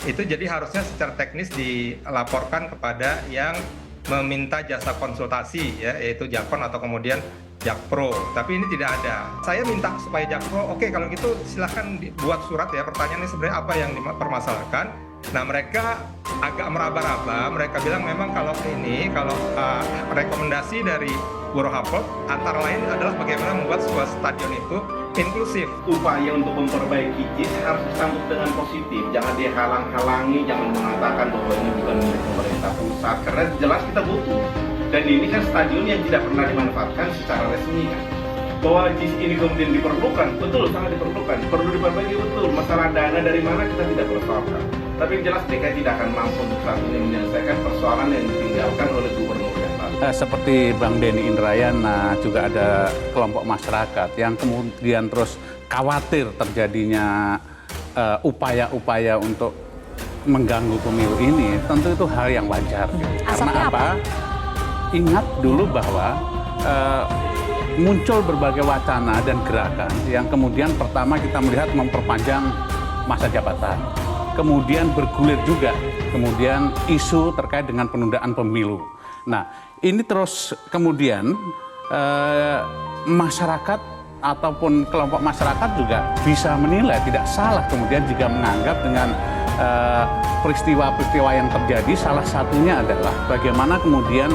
Itu jadi harusnya secara teknis dilaporkan kepada yang meminta jasa konsultasi ya, yaitu Jakpro atau kemudian Jakpro. Tapi ini tidak ada. Saya minta supaya Jakpro, oke kalau gitu silahkan buat surat ya, pertanyaannya sebenarnya apa yang dipermasalahkan. Nah mereka agak meraba-raba, mereka bilang memang kalau rekomendasi dari Burohapot antara lain adalah bagaimana membuat sebuah stadion itu inklusif. Upaya untuk memperbaiki JIS harus disambut dengan positif, jangan dihalang-halangi, jangan mengatakan bahwa ini bukan milik pemerintah pusat, karena jelas kita butuh. Dan ini kan stadion yang tidak pernah dimanfaatkan secara resmi kan. Bahwa JIS ini kemudian diperlukan, betul, sangat diperlukan, perlu diperbaiki, betul. Masalah dana dari mana kita tidak persoalkan. Tapi yang jelas DKI tidak akan mampu untuk saat ini menyelesaikan persoalan yang ditinggalkan oleh gubernur yang lalu. Seperti Bang Denny Indrayana, juga ada kelompok masyarakat yang kemudian terus khawatir terjadinya upaya-upaya untuk mengganggu pemilu ini, tentu itu hal yang wajar. Karena apa? Ingat dulu bahwa muncul berbagai wacana dan gerakan yang kemudian pertama kita melihat memperpanjang masa jabatan. Kemudian bergulir juga, kemudian isu terkait dengan penundaan pemilu. Nah, ini terus kemudian masyarakat ataupun kelompok masyarakat juga bisa menilai, tidak salah kemudian jika menganggap dengan peristiwa-peristiwa yang terjadi, salah satunya adalah bagaimana kemudian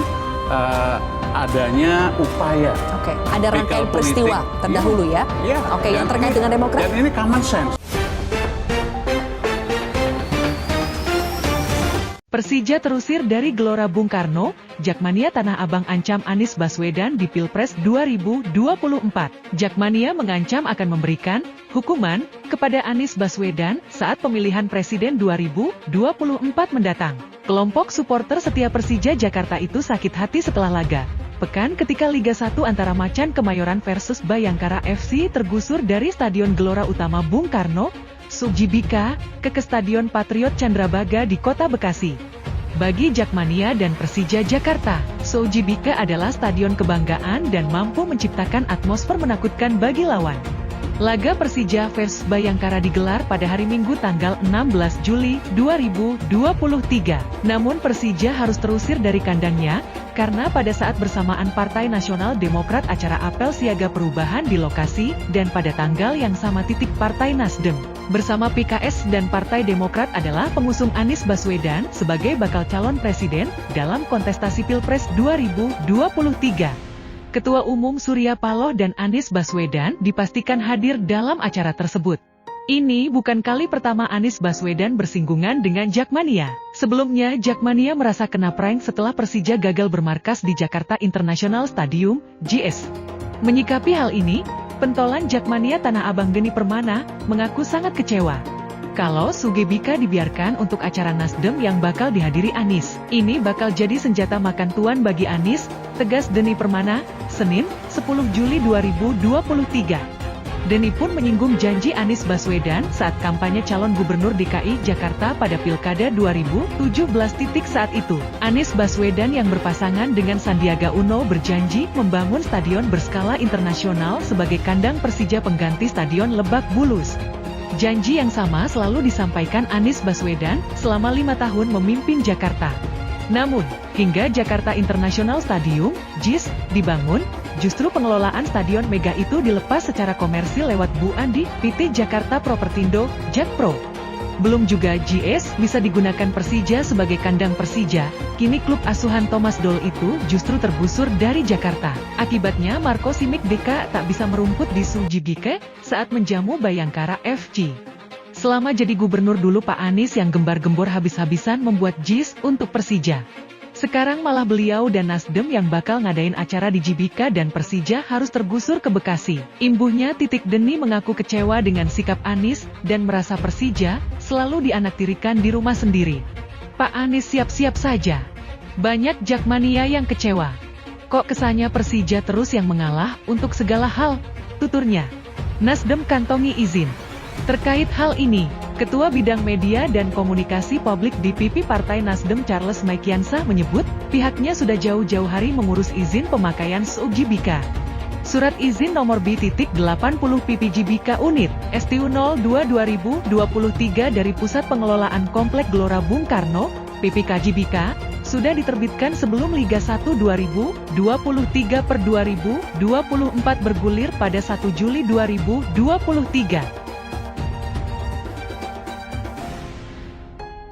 adanya upaya. Oke, ada rangkaian peristiwa terdahulu ya? Iya. Oke, yang terkait dengan Demokrat? Dan ini common sense. Persija terusir dari Gelora Bung Karno, Jakmania Tanah Abang ancam Anies Baswedan di Pilpres 2024. Jakmania mengancam akan memberikan hukuman kepada Anies Baswedan saat pemilihan presiden 2024 mendatang. Kelompok supporter setia Persija Jakarta itu sakit hati setelah laga pekan ketika Liga 1 antara Macan Kemayoran versus Bayangkara FC tergusur dari Stadion Gelora Utama Bung Karno, Sujibika, ke Stadion Patriot Candrabaga di Kota Bekasi. Bagi Jakmania dan Persija Jakarta, Sujibika adalah stadion kebanggaan dan mampu menciptakan atmosfer menakutkan bagi lawan. Laga Persija vs Bayangkara digelar pada hari Minggu tanggal 16 Juli 2023. Namun Persija harus terusir dari kandangnya, karena pada saat bersamaan Partai Nasional Demokrat acara apel siaga perubahan di lokasi, dan pada tanggal yang sama titik Partai Nasdem bersama PKS dan Partai Demokrat adalah pengusung Anies Baswedan sebagai bakal calon presiden dalam kontestasi Pilpres 2023. Ketua Umum Surya Paloh dan Anies Baswedan dipastikan hadir dalam acara tersebut. Ini bukan kali pertama Anies Baswedan bersinggungan dengan Jakmania. Sebelumnya, Jakmania merasa kena prank setelah Persija gagal bermarkas di Jakarta International Stadium, JIS. Menyikapi hal ini, pentolan Jakmania Tanah Abang Denny Permana mengaku sangat kecewa kalau Sujibika dibiarkan untuk acara Nasdem yang bakal dihadiri Anies. Ini bakal jadi senjata makan tuan bagi Anies, tegas Denny Permana, Senin, 10 Juli 2023. Denny pun menyinggung janji Anies Baswedan saat kampanye calon gubernur DKI Jakarta pada Pilkada 2017. Saat itu, Anies Baswedan yang berpasangan dengan Sandiaga Uno berjanji membangun stadion berskala internasional sebagai kandang Persija pengganti Stadion Lebak Bulus. Janji yang sama selalu disampaikan Anies Baswedan selama 5 tahun memimpin Jakarta. Namun, hingga Jakarta International Stadium, JIS, dibangun, justru pengelolaan Stadion Mega itu dilepas secara komersil lewat Bu Andi, PT Jakarta Propertindo, Jakpro. Belum juga JIS bisa digunakan Persija sebagai kandang Persija, kini klub asuhan Thomas Doll itu justru tergusur dari Jakarta. Akibatnya Marco Simic Deka tak bisa merumput di Sujibika saat menjamu Bayangkara FC. Selama jadi gubernur dulu Pak Anies yang gembar-gembor habis-habisan membuat JIS untuk Persija. Sekarang malah beliau dan Nasdem yang bakal ngadain acara di Jibika dan Persija harus tergusur ke Bekasi. Imbuhnya Denny mengaku kecewa dengan sikap Anies dan merasa Persija selalu dianaktirikan di rumah sendiri. Pak Anies siap-siap saja. Banyak Jakmania yang kecewa. Kok kesannya Persija terus yang mengalah untuk segala hal, tuturnya. Nasdem kantongi izin. Terkait hal ini, Ketua Bidang Media dan Komunikasi Publik DPP Partai Nasdem Charles Maikiansah menyebut, pihaknya sudah jauh-jauh hari mengurus izin pemakaian Sujibika. Surat izin nomor B.80 PPJBK Unit STU 02/2023 dari Pusat Pengelolaan Komplek Gelora Bung Karno, PPKJBK, sudah diterbitkan sebelum Liga 1 2023/2024 bergulir pada 1 Juli 2023.